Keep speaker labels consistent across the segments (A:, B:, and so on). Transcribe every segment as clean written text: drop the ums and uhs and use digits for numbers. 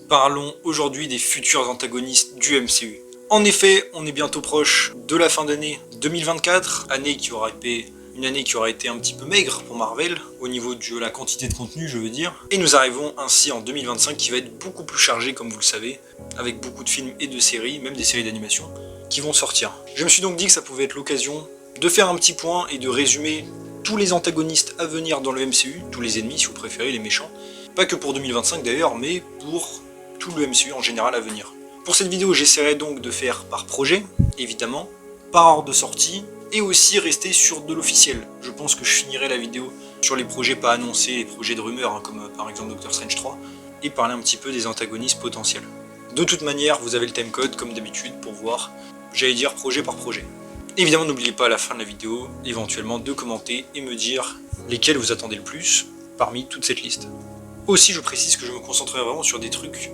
A: Parlons aujourd'hui des futurs antagonistes du MCU. En effet, on est bientôt proche de la fin d'année 2024, une année qui aura été un petit peu maigre pour Marvel, au niveau de la quantité de contenu je veux dire. Et nous arrivons ainsi en 2025 qui va être beaucoup plus chargé comme vous le savez, avec beaucoup de films et de séries, même des séries d'animation, qui vont sortir. Je me suis donc dit que ça pouvait être l'occasion de faire un petit point et de résumer tous les antagonistes à venir dans le MCU, tous les ennemis si vous préférez, les méchants. Pas que pour 2025 d'ailleurs, mais pour tout le MCU en général à venir. Pour cette vidéo, j'essaierai donc de faire par projet, évidemment, par ordre de sortie, et aussi rester sur de l'officiel. Je pense que je finirai la vidéo sur les projets pas annoncés, les projets de rumeurs, comme par exemple Doctor Strange 3, et parler un petit peu des antagonistes potentiels. De toute manière, vous avez le timecode, comme d'habitude, pour voir, j'allais dire projet par projet. Évidemment, n'oubliez pas à la fin de la vidéo, éventuellement, de commenter et me dire lesquels vous attendez le plus parmi toute cette liste. Aussi, je précise que je me concentrerai vraiment sur des trucs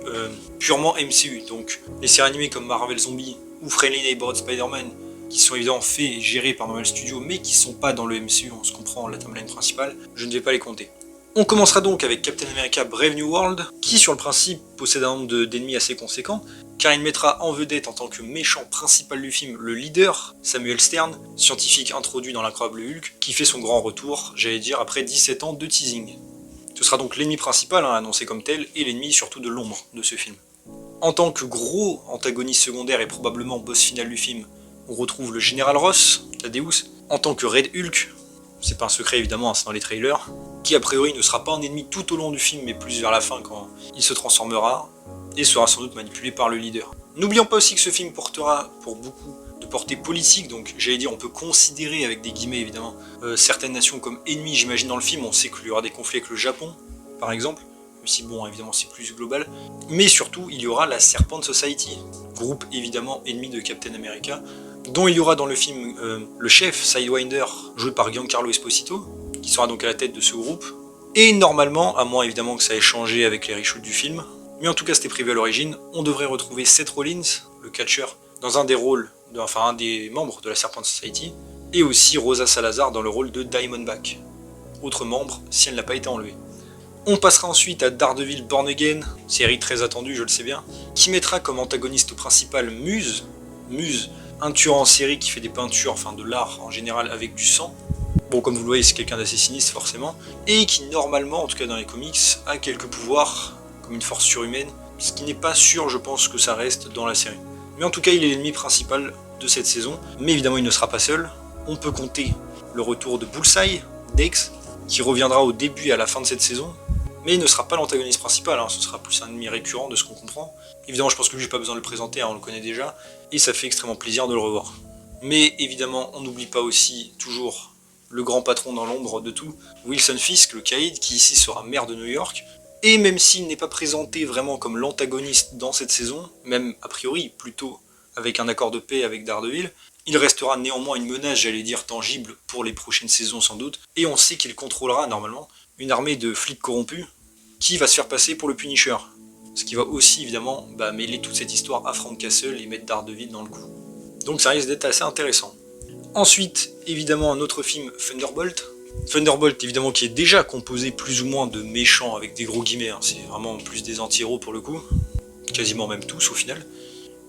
A: purement MCU, donc les séries animées comme Marvel Zombie ou Friendly Neighborhood Spider-Man, qui sont évidemment faits et gérés par Marvel Studios, mais qui sont pas dans le MCU, on se comprend, la timeline principale, je ne vais pas les compter. On commencera donc avec Captain America Brave New World, qui sur le principe possède un nombre d'ennemis assez conséquent, car il mettra en vedette en tant que méchant principal du film le leader, Samuel Stern, scientifique introduit dans l'incroyable Hulk, qui fait son grand retour, j'allais dire après 17 ans de teasing. Ce sera donc l'ennemi principal, annoncé comme tel, et l'ennemi surtout de l'ombre de ce film. En tant que gros antagoniste secondaire et probablement boss final du film, on retrouve le Général Ross, Thaddeus, en tant que Red Hulk, c'est pas un secret évidemment, c'est dans les trailers, qui a priori ne sera pas un ennemi tout au long du film, mais plus vers la fin quand il se transformera, et sera sans doute manipulé par le leader. N'oublions pas aussi que ce film portera pour beaucoup de portée politique, donc j'allais dire on peut considérer avec des guillemets évidemment certaines nations comme ennemies, j'imagine dans le film, on sait qu'il y aura des conflits avec le Japon par exemple, même si bon évidemment c'est plus global, mais surtout il y aura la Serpent Society, groupe évidemment ennemi de Captain America, dont il y aura dans le film le chef Sidewinder, joué par Giancarlo Esposito, qui sera donc à la tête de ce groupe, et normalement, à moins évidemment que ça ait changé avec les reshoots du film, mais en tout cas c'était prévu à l'origine, on devrait retrouver Seth Rollins, le catcheur, dans un des rôles, un des membres de la Serpent Society, et aussi Rosa Salazar dans le rôle de Diamondback, autre membre si elle n'a pas été enlevée. On passera ensuite à Daredevil Born Again, série très attendue je le sais bien, qui mettra comme antagoniste principal Muse, un tueur en série qui fait des peintures, enfin de l'art en général avec du sang. Bon, comme vous le voyez, c'est quelqu'un d'assez sinistre forcément, et qui normalement, en tout cas dans les comics, a quelques pouvoirs, comme une force surhumaine, ce qui n'est pas sûr, je pense, que ça reste dans la série. Mais en tout cas, il est l'ennemi principal de cette saison, mais évidemment il ne sera pas seul. On peut compter le retour de Bullseye, Dex, qui reviendra au début et à la fin de cette saison, mais il ne sera pas l'antagoniste principal, ce sera plus un ennemi récurrent de ce qu'on comprend. Évidemment, je pense que lui, j'ai pas besoin de le présenter, on le connaît déjà, et ça fait extrêmement plaisir de le revoir. Mais évidemment, on n'oublie pas aussi toujours le grand patron dans l'ombre de tout, Wilson Fisk, le caïd, qui ici sera maire de New York, et même s'il n'est pas présenté vraiment comme l'antagoniste dans cette saison, même a priori plutôt avec un accord de paix avec Daredevil, il restera néanmoins une menace, j'allais dire, tangible pour les prochaines saisons sans doute, et on sait qu'il contrôlera normalement une armée de flics corrompus qui va se faire passer pour le Punisher. Ce qui va aussi évidemment mêler toute cette histoire à Frank Castle et mettre Daredevil dans le coup. Donc ça risque d'être assez intéressant. Ensuite, évidemment, un autre film, Thunderbolt. Thunderbolt, évidemment, qui est déjà composé plus ou moins de méchants avec des gros guillemets, c'est vraiment plus des anti-héros pour le coup, quasiment même tous au final.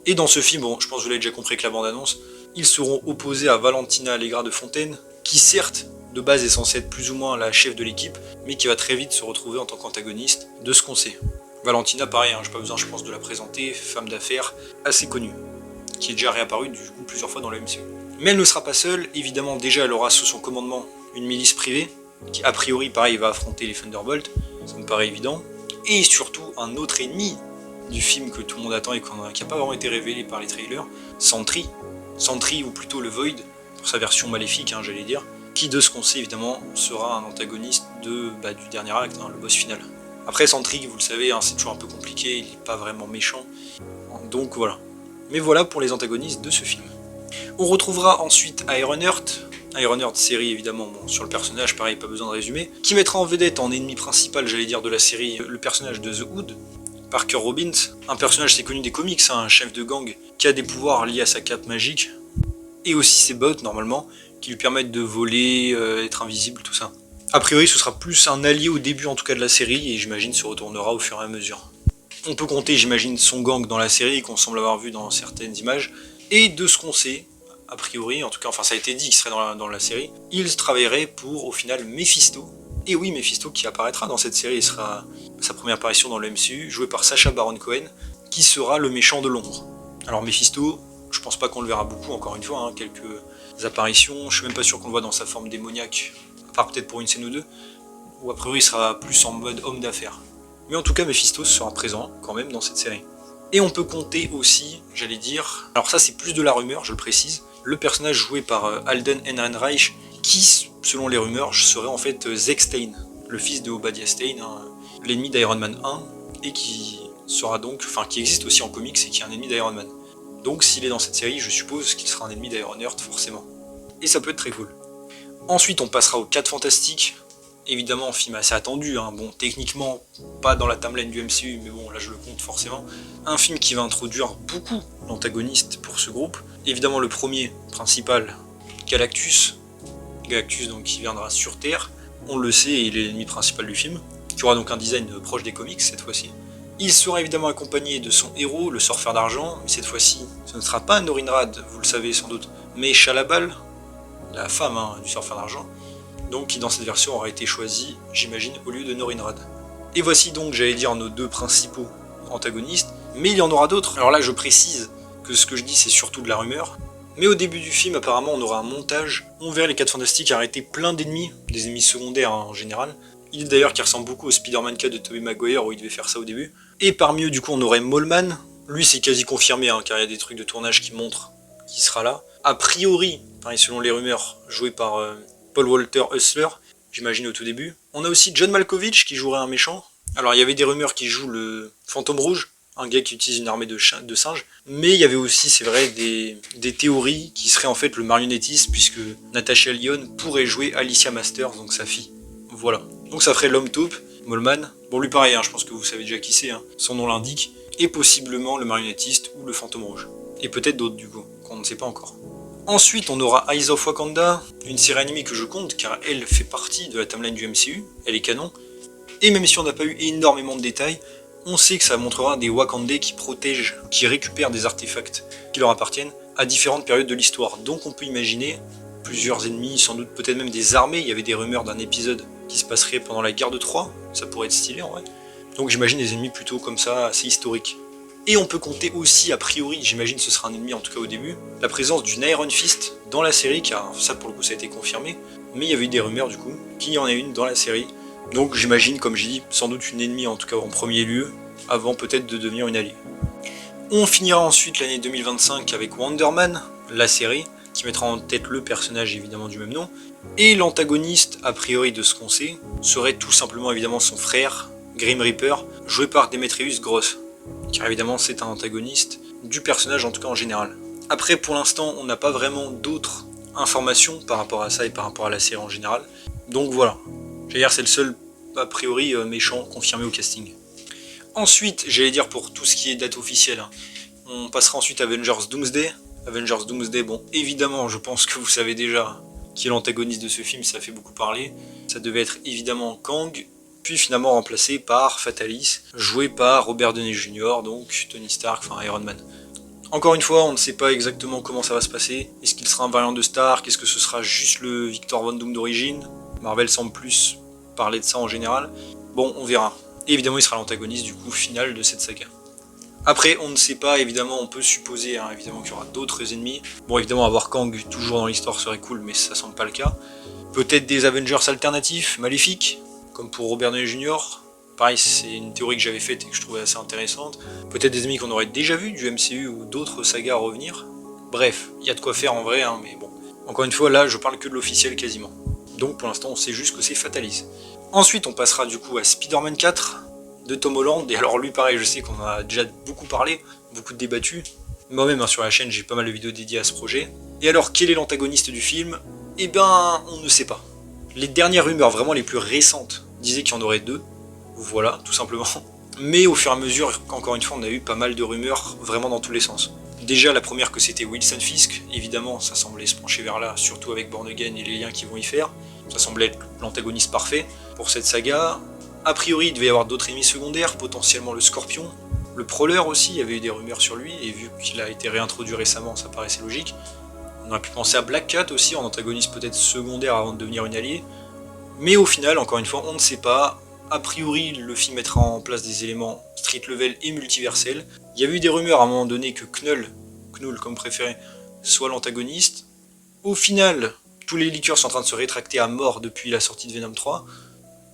A: Et dans ce film, bon, je pense que vous l'avez déjà compris avec la bande-annonce, ils seront opposés à Valentina Allegra de Fontaine, qui certes, de base est censée être plus ou moins la chef de l'équipe, mais qui va très vite se retrouver en tant qu'antagoniste, de ce qu'on sait. Valentina, pareil, j'ai pas besoin, je pense, de la présenter, femme d'affaires assez connue, qui est déjà réapparue du coup plusieurs fois dans le MCU. Mais elle ne sera pas seule, évidemment, déjà elle aura sous son commandement une milice privée, qui a priori, pareil, va affronter les Thunderbolts, ça me paraît évident, et surtout un autre ennemi du film que tout le monde attend et qui n'a pas vraiment été révélé par les trailers, Sentry, ou plutôt le Void, pour sa version maléfique, j'allais dire, qui de ce qu'on sait évidemment sera un antagoniste du dernier acte, le boss final. Après Sentry, vous le savez, c'est toujours un peu compliqué, il n'est pas vraiment méchant, donc voilà. Mais voilà pour les antagonistes de ce film. On retrouvera ensuite Ironheart, série évidemment, sur le personnage, pareil, pas besoin de résumer, qui mettra en vedette en ennemi principal, j'allais dire, de la série, le personnage de The Hood, Parker Robbins, un personnage assez connu des comics, un chef de gang qui a des pouvoirs liés à sa cape magique, et aussi ses bottes normalement, qui lui permettent de voler, être invisible, tout ça. A priori ce sera plus un allié au début en tout cas de la série, et j'imagine se retournera au fur et à mesure. On peut compter, j'imagine, son gang dans la série, qu'on semble avoir vu dans certaines images. Et de ce qu'on sait, a priori, en tout cas, enfin ça a été dit qu'il serait dans la série, il travaillerait pour, au final, Mephisto. Et oui, Mephisto qui apparaîtra dans cette série, il sera sa première apparition dans le MCU, joué par Sacha Baron Cohen, qui sera le méchant de l'ombre. Alors Mephisto, je pense pas qu'on le verra beaucoup, encore une fois, hein, quelques apparitions, je suis même pas sûr qu'on le voit dans sa forme démoniaque, à part peut-être pour une scène ou deux, ou a priori il sera plus en mode homme d'affaires. Mais en tout cas, Mephisto sera présent quand même dans cette série. Et on peut compter aussi, j'allais dire, alors ça c'est plus de la rumeur, je le précise, le personnage joué par Alden Ehrenreich, qui, selon les rumeurs, serait en fait Zek Stein, le fils de Obadiah Stane, hein, l'ennemi d'Iron Man 1, et qui sera donc, enfin qui existe aussi en comics et qui est un ennemi d'Iron Man. Donc s'il est dans cette série, je suppose qu'il sera un ennemi d'Ironheart forcément. Et ça peut être très cool. Ensuite on passera aux 4 Fantastiques, évidemment un film assez attendu, hein. Bon techniquement pas dans la timeline du MCU, mais bon là je le compte forcément. Un film qui va introduire beaucoup l'antagoniste pour ce groupe. Évidemment le premier principal, Galactus donc qui viendra sur Terre, on le sait, il est l'ennemi principal du film, qui aura donc un design proche des comics cette fois-ci. Il sera évidemment accompagné de son héros, le Sorcerer d'Argent, mais cette fois-ci, ce ne sera pas Norinrad, vous le savez sans doute, mais Shalabal, la femme du Sorcerer d'Argent, donc qui dans cette version aura été choisie, j'imagine, au lieu de Norinrad. Et voici donc, j'allais dire, nos 2 principaux antagonistes, mais il y en aura d'autres. Alors là, je précise que ce que je dis, c'est surtout de la rumeur, mais au début du film, apparemment, on aura un montage, on verra les 4 Fantastiques arrêter plein d'ennemis, des ennemis secondaires en général, il d'ailleurs qui ressemble beaucoup au Spider-Man 4 de Tobey Maguire où il devait faire ça au début. Et parmi eux, du coup, on aurait Moleman. Lui, c'est quasi confirmé, hein, car il y a des trucs de tournage qui montrent qu'il sera là. A priori, pareil, selon les rumeurs, joué par Paul Walter Hustler, j'imagine au tout début. On a aussi John Malkovich qui jouerait un méchant. Alors, il y avait des rumeurs qui jouent le Fantôme Rouge, un gars qui utilise une armée de singes. Mais il y avait aussi, c'est vrai, des théories qui seraient en fait le marionnettiste, puisque Natasha Lyonne pourrait jouer Alicia Masters, donc sa fille. Voilà. Donc ça ferait l'homme taupe, Moleman. Bon lui pareil, hein, je pense que vous savez déjà qui c'est, hein. Son nom l'indique. Et possiblement le marionnettiste ou le fantôme rouge. Et peut-être d'autres du coup, qu'on ne sait pas encore. Ensuite on aura Eyes of Wakanda, une série animée que je compte car elle fait partie de la timeline du MCU, elle est canon. Et même si on n'a pas eu énormément de détails, on sait que ça montrera des Wakandais qui protègent, qui récupèrent des artefacts qui leur appartiennent à différentes périodes de l'histoire. Donc on peut imaginer plusieurs ennemis, sans doute peut-être même des armées. Il y avait des rumeurs d'un épisode qui se passerait pendant la guerre de Troie, ça pourrait être stylé en vrai. Donc j'imagine des ennemis plutôt comme ça, assez historiques. Et on peut compter aussi, a priori, j'imagine ce sera un ennemi en tout cas au début, la présence d'une Iron Fist dans la série, car ça pour le coup ça a été confirmé, mais il y avait eu des rumeurs du coup qu'il y en ait une dans la série. Donc j'imagine, comme j'ai dit, sans doute une ennemie en tout cas en premier lieu, avant peut-être de devenir une alliée. On finira ensuite l'année 2025 avec Wonder Man, la série, qui mettra en tête le personnage évidemment du même nom, et l'antagoniste, a priori de ce qu'on sait, serait tout simplement évidemment son frère, Grim Reaper, joué par Demetrius Gross, car évidemment c'est un antagoniste du personnage en tout cas en général. Après pour l'instant on n'a pas vraiment d'autres informations par rapport à ça et par rapport à la série en général, donc voilà, j'allais dire c'est le seul a priori méchant confirmé au casting. Ensuite, j'allais dire pour tout ce qui est date officielle, hein, on passera ensuite à Avengers Doomsday. Avengers Doomsday, bon, évidemment, je pense que vous savez déjà qui est l'antagoniste de ce film, ça fait beaucoup parler. Ça devait être évidemment Kang, puis finalement remplacé par Fatalis, joué par Robert Downey Jr., donc Tony Stark, enfin Iron Man. Encore une fois, on ne sait pas exactement comment ça va se passer. Est-ce qu'il sera un variant de Stark? Est-ce que ce sera juste le Victor Von Doom d'origine? Marvel semble plus parler de ça en général. Bon, on verra. Et évidemment, il sera l'antagoniste du coup final de cette saga. Après, on ne sait pas, évidemment, on peut supposer évidemment qu'il y aura d'autres ennemis. Bon, évidemment, avoir Kang toujours dans l'histoire serait cool, mais ça semble pas le cas. Peut-être des Avengers alternatifs, maléfiques, comme pour Robert Downey Jr. Pareil, c'est une théorie que j'avais faite et que je trouvais assez intéressante. Peut-être des ennemis qu'on aurait déjà vus du MCU ou d'autres sagas à revenir. Bref, il y a de quoi faire en vrai, hein, mais bon. Encore une fois, là, je parle que de l'officiel quasiment. Donc pour l'instant, on sait juste que c'est Fatalis. Ensuite, on passera du coup à Spider-Man 4 de Tom Holland. Et alors lui, pareil, je sais qu'on en a déjà beaucoup parlé, beaucoup débattu. Moi-même, sur la chaîne, j'ai pas mal de vidéos dédiées à ce projet. Et alors, quel est l'antagoniste du film? Eh ben, on ne sait pas. Les dernières rumeurs, vraiment les plus récentes, disaient qu'il y en aurait 2. Voilà, tout simplement. Mais au fur et à mesure, encore une fois, on a eu pas mal de rumeurs, vraiment dans tous les sens. Déjà, la première que c'était Wilson Fisk, évidemment, ça semblait se pencher vers là, surtout avec Born Again et les liens qu'ils vont y faire. Ça semblait être l'antagoniste parfait pour cette saga. A priori, il devait y avoir d'autres ennemis secondaires, potentiellement le Scorpion, Le Prowler aussi, il y avait eu des rumeurs sur lui, et vu qu'il a été réintroduit récemment, ça paraissait logique. On aurait pu penser à Black Cat aussi, en antagoniste peut-être secondaire avant de devenir une alliée. Mais au final, encore une fois, on ne sait pas. A priori, le film mettra en place des éléments street level et multiversels. Il y avait eu des rumeurs à un moment donné que Knull comme préféré, soit l'antagoniste. Au final, tous les leakers sont en train de se rétracter à mort depuis la sortie de Venom 3.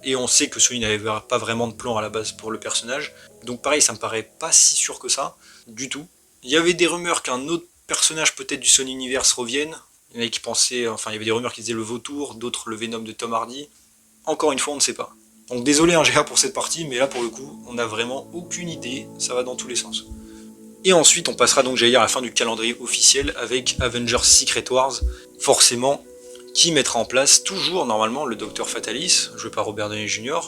A: Et on sait que Sony n'avait pas vraiment de plan à la base pour le personnage. Donc pareil, ça me paraît pas si sûr que ça, du tout. Il y avait des rumeurs qu'un autre personnage peut-être du Sony Universe revienne. Il y en avait qui pensaient, enfin il y avait des rumeurs qui disaient le Vautour, d'autres le Venom de Tom Hardy. Encore une fois, on ne sait pas. Donc désolé GA pour cette partie, mais là pour le coup, on n'a vraiment aucune idée, ça va dans tous les sens. Et ensuite, on passera donc, j'allais dire, à la fin du calendrier officiel avec Avengers Secret Wars, forcément, qui mettra en place toujours normalement le Docteur Fatalis, joué par Robert Downey Jr.,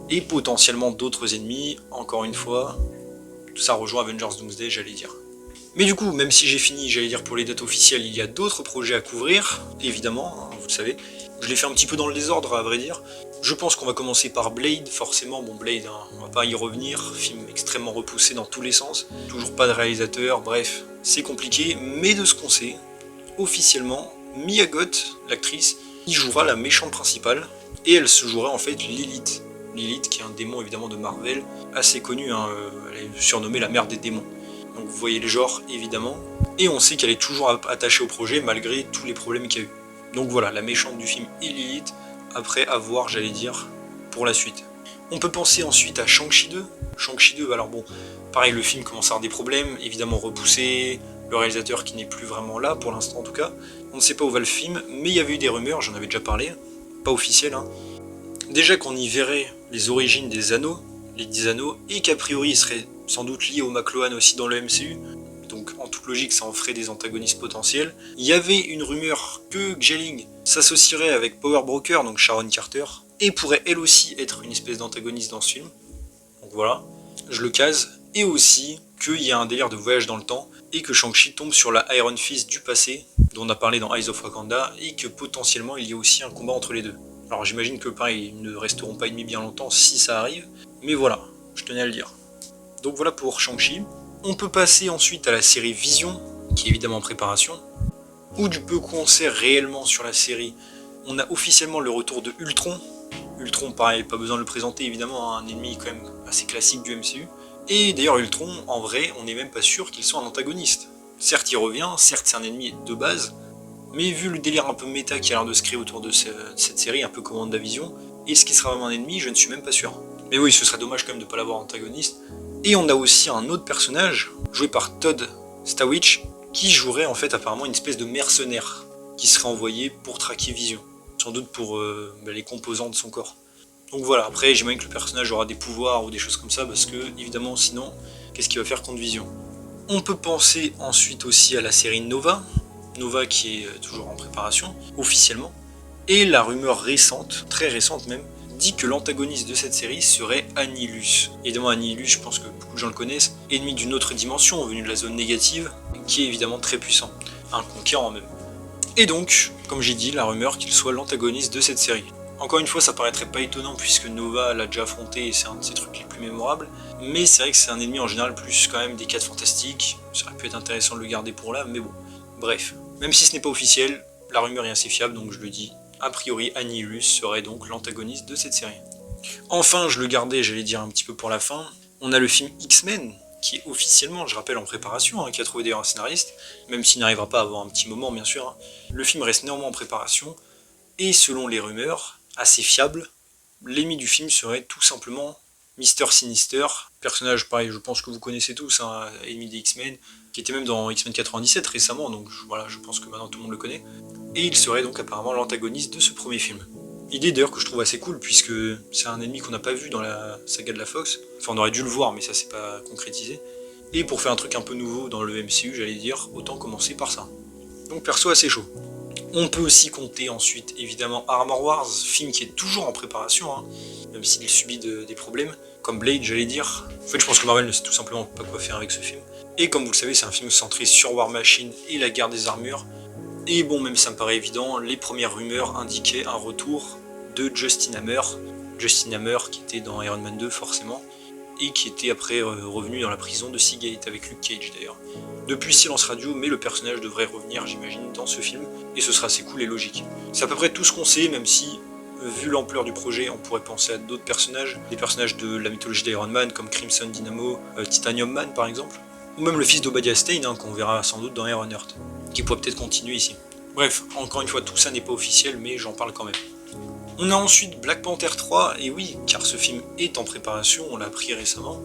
A: et potentiellement d'autres ennemis, encore une fois, tout ça rejoint Avengers Doomsday, j'allais dire. Mais du coup, même si j'ai fini, j'allais dire, pour les dates officielles, il y a d'autres projets à couvrir, évidemment, hein, vous le savez. Je l'ai fait un petit peu dans le désordre, à vrai dire. Je pense qu'on va commencer par Blade, forcément, bon Blade, hein, on va pas y revenir, film extrêmement repoussé dans tous les sens, toujours pas de réalisateur, bref, c'est compliqué, mais de ce qu'on sait, officiellement, Mia Goth, l'actrice, y jouera la méchante principale, et elle se jouera en fait Lilith. Lilith, qui est un démon évidemment de Marvel, assez connu, hein, elle est surnommée la mère des démons. Donc vous voyez les genres, évidemment, et on sait qu'elle est toujours attachée au projet malgré tous les problèmes qu'il y a eu. Donc voilà, la méchante du film est Lilith, après à voir, j'allais dire, pour la suite. On peut penser ensuite à Shang-Chi 2. Shang-Chi 2, alors bon, pareil, le film commence à avoir des problèmes, évidemment repoussé, le réalisateur qui n'est plus vraiment là, pour l'instant en tout cas. On ne sait pas où va le film, mais il y avait eu des rumeurs, j'en avais déjà parlé, pas officiel, hein. Déjà qu'on y verrait les origines des anneaux, les 10 anneaux, et qu'a priori ils seraient sans doute liés au McLuhan aussi dans le MCU, donc en toute logique ça en ferait des antagonistes potentiels. Il y avait une rumeur que Xialing s'associerait avec Power Broker, donc Sharon Carter, et pourrait elle aussi être une espèce d'antagoniste dans ce film. Donc voilà, je le case. Et aussi qu'il y a un délire de voyage dans le temps, et que Shang-Chi tombe sur la Iron Fist du passé, dont on a parlé dans Eyes of Wakanda, et que potentiellement il y a aussi un combat entre les deux. Alors j'imagine que pareil, ils ne resteront pas ennemis bien longtemps si ça arrive, mais voilà, je tenais à le dire. Donc voilà pour Shang-Chi. On peut passer ensuite à la série Vision, qui est évidemment en préparation, où du peu qu'on sait réellement sur la série, on a officiellement le retour de Ultron. Ultron, pareil, pas besoin de le présenter évidemment, un ennemi quand même assez classique du MCU. Et d'ailleurs Ultron, en vrai, on n'est même pas sûr qu'il soit un antagoniste. Certes il revient, certes c'est un ennemi de base, mais vu le délire un peu méta qui a l'air de se créer autour de cette série, un peu comme WandaVision, est-ce qu'il sera vraiment un ennemi? Je ne suis même pas sûr. Mais oui, ce serait dommage quand même de ne pas l'avoir antagoniste. Et on a aussi un autre personnage, joué par Todd Stawich, qui jouerait en fait apparemment une espèce de mercenaire, qui serait envoyé pour traquer Vision, sans doute pour les composants de son corps. Donc voilà, après j'imagine que le personnage aura des pouvoirs ou des choses comme ça, parce que évidemment sinon, qu'est-ce qu'il va faire contre Vision? On peut penser ensuite aussi à la série Nova, Nova qui est toujours en préparation, officiellement, et la rumeur récente, très récente même, dit que l'antagoniste de cette série serait Annihilus. Évidemment Annihilus, je pense que beaucoup de gens le connaissent, ennemi d'une autre dimension, venu de la zone négative, qui est évidemment très puissant, un conquérant même. Et donc, comme j'ai dit, la rumeur qu'il soit l'antagoniste de cette série. Encore une fois, ça paraîtrait pas étonnant puisque Nova l'a déjà affronté et c'est un de ses trucs les plus mémorables, mais c'est vrai que c'est un ennemi en général plus quand même des 4 fantastiques, ça aurait pu être intéressant de le garder pour là, mais bon. Bref, même si ce n'est pas officiel, la rumeur est assez fiable, donc je le dis. A priori, Annihilus serait donc l'antagoniste de cette série. Enfin, je le gardais, j'allais dire un petit peu pour la fin, on a le film X-Men, qui est officiellement, je rappelle, en préparation, hein, qui a trouvé d'ailleurs un scénariste, même s'il n'arrivera pas avant un petit moment, bien sûr. Hein. Le film reste néanmoins en préparation, et selon les rumeurs, assez fiables, l'ennemi du film serait tout simplement Mister Sinister, personnage pareil, je pense que vous connaissez tous, hein, ennemi des X-Men, qui était même dans X-Men 97 récemment, donc voilà, je pense que maintenant tout le monde le connaît. Et il serait donc apparemment l'antagoniste de ce premier film. Idée d'ailleurs que je trouve assez cool, puisque c'est un ennemi qu'on n'a pas vu dans la saga de la Fox. Enfin, on aurait dû le voir, mais ça s'est pas concrétisé. Et pour faire un truc un peu nouveau dans le MCU, j'allais dire, autant commencer par ça. Donc perso assez chaud. On peut aussi compter ensuite, évidemment, Armor Wars, film qui est toujours en préparation, hein, même s'il subit des problèmes, comme Blade, j'allais dire. En fait, je pense que Marvel ne sait tout simplement pas quoi faire avec ce film. Et comme vous le savez, c'est un film centré sur War Machine et la guerre des armures. Et bon, même ça me paraît évident, les premières rumeurs indiquaient un retour de Justin Hammer. Justin Hammer qui était dans Iron Man 2 forcément. et qui était après revenu dans la prison de Seagate avec Luke Cage d'ailleurs. Depuis Silence Radio, mais le personnage devrait revenir, j'imagine, dans ce film, et ce sera assez cool et logique. C'est à peu près tout ce qu'on sait, même si, vu l'ampleur du projet, on pourrait penser à d'autres personnages, des personnages de la mythologie d'Iron Man, comme Crimson Dynamo, Titanium Man par exemple, ou même le fils d'Obadiah Stane, hein, qu'on verra sans doute dans Ironheart, qui pourrait peut-être continuer ici. Bref, encore une fois, tout ça n'est pas officiel, mais j'en parle quand même. On a ensuite Black Panther 3, et oui, car ce film est en préparation, on l'a appris récemment,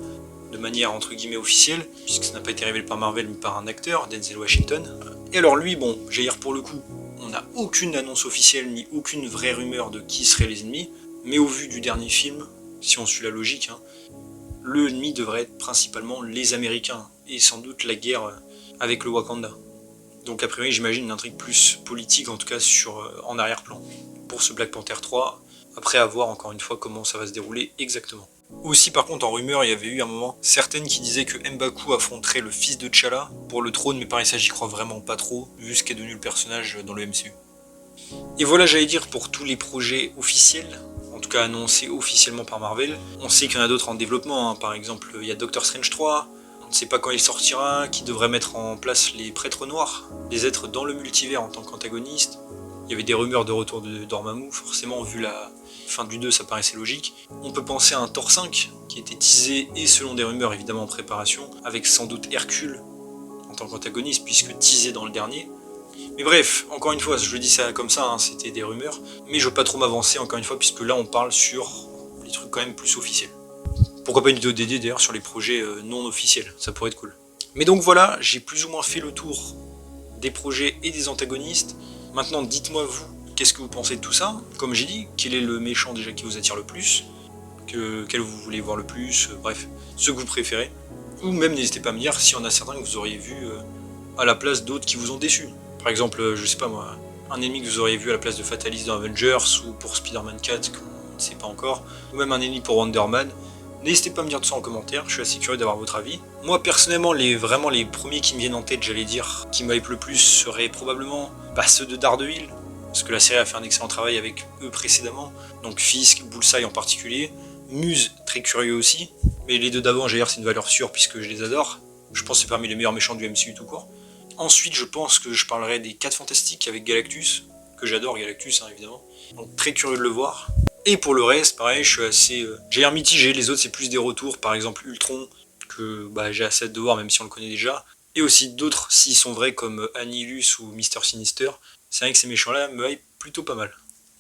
A: de manière entre guillemets officielle, puisque ça n'a pas été révélé par Marvel mais par un acteur, Denzel Washington. Et alors lui, bon, j'ai dire pour le coup, on n'a aucune annonce officielle ni aucune vraie rumeur de qui seraient les ennemis, mais au vu du dernier film, si on suit la logique, hein, le ennemi devrait être principalement les Américains, et sans doute la guerre avec le Wakanda. Donc a priori j'imagine une intrigue plus politique, en tout cas en arrière-plan, pour ce Black Panther 3, après à voir encore une fois comment ça va se dérouler exactement. Aussi par contre en rumeur il y avait eu un moment certaines qui disaient que M'Baku affronterait le fils de T'Challa pour le trône, mais pareil ça j'y crois vraiment pas trop, vu ce qu'est devenu le personnage dans le MCU. Et voilà, j'allais dire, pour tous les projets officiels, en tout cas annoncés officiellement par Marvel. On sait qu'il y en a d'autres en développement, hein. Par exemple il y a Doctor Strange 3, on ne sait pas quand il sortira, qui devrait mettre en place les prêtres noirs, des êtres dans le multivers en tant qu'antagonistes. Il y avait des rumeurs de retour de Dormammu, forcément vu la fin du 2 ça paraissait logique. On peut penser à un Thor 5 qui était teasé et selon des rumeurs évidemment en préparation, avec sans doute Hercule en tant qu'antagoniste puisque teasé dans le dernier. Mais bref, encore une fois, je dis ça comme ça, hein, c'était des rumeurs, mais je veux pas trop m'avancer encore une fois puisque là on parle sur les trucs quand même plus officiels. Pourquoi pas une vidéo dédiée d'ailleurs sur les projets non officiels, ça pourrait être cool. Mais donc voilà, j'ai plus ou moins fait le tour des projets et des antagonistes. Maintenant dites-moi vous, qu'est-ce que vous pensez de tout ça? Comme j'ai dit, quel est le méchant déjà qui vous attire le plus? Quel vous voulez voir le plus? Bref, ceux que vous préférez. Ou même n'hésitez pas à me dire s'il y en a certains que vous auriez vu à la place d'autres qui vous ont déçu. Par exemple, je sais pas moi, un ennemi que vous auriez vu à la place de Fatalis dans Avengers, ou pour Spider-Man 4, qu'on ne sait pas encore, ou même un ennemi pour Wonder Man. N'hésitez pas à me dire tout ça en commentaire, je suis assez curieux d'avoir votre avis. Moi personnellement, vraiment les premiers qui me viennent en tête, j'allais dire, qui m'hype le plus, seraient probablement ceux de Daredevil, parce que la série a fait un excellent travail avec eux précédemment, donc Fisk, Bullseye en particulier, Muse, très curieux aussi, mais les deux d'avant, j'allais dire, c'est une valeur sûre puisque je les adore, je pense que c'est parmi les meilleurs méchants du MCU tout court. Ensuite, je pense que je parlerai des 4 Fantastiques avec Galactus, que j'adore Galactus, hein, évidemment, donc très curieux de le voir. Et pour le reste, pareil, je suis assez... j'ai un mitigé, les autres c'est plus des retours, par exemple Ultron, que j'ai assez hâte de voir même si on le connaît déjà. Et aussi d'autres, s'ils sont vrais, comme Annihilus ou Mister Sinister. C'est vrai que ces méchants-là me hype plutôt pas mal.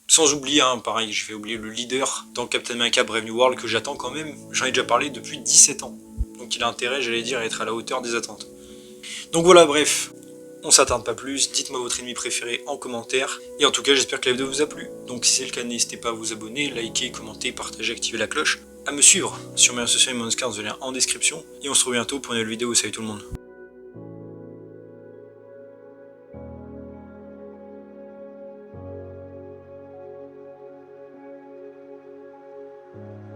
A: Sans oublier, hein, pareil, je vais oublier le leader dans Captain America Brave New World que j'attends quand même, j'en ai déjà parlé depuis 17 ans. Donc il a intérêt, j'allais dire, à être à la hauteur des attentes. Donc voilà, bref. On s'attarde pas plus, dites-moi votre ennemi préféré en commentaire, et en tout cas j'espère que la vidéo vous a plu, donc si c'est le cas n'hésitez pas à vous abonner, liker, commenter, partager, activer la cloche, à me suivre sur mes réseaux sociaux et mon Discord, le lien en description, et on se retrouve bientôt pour une nouvelle vidéo, salut tout le monde.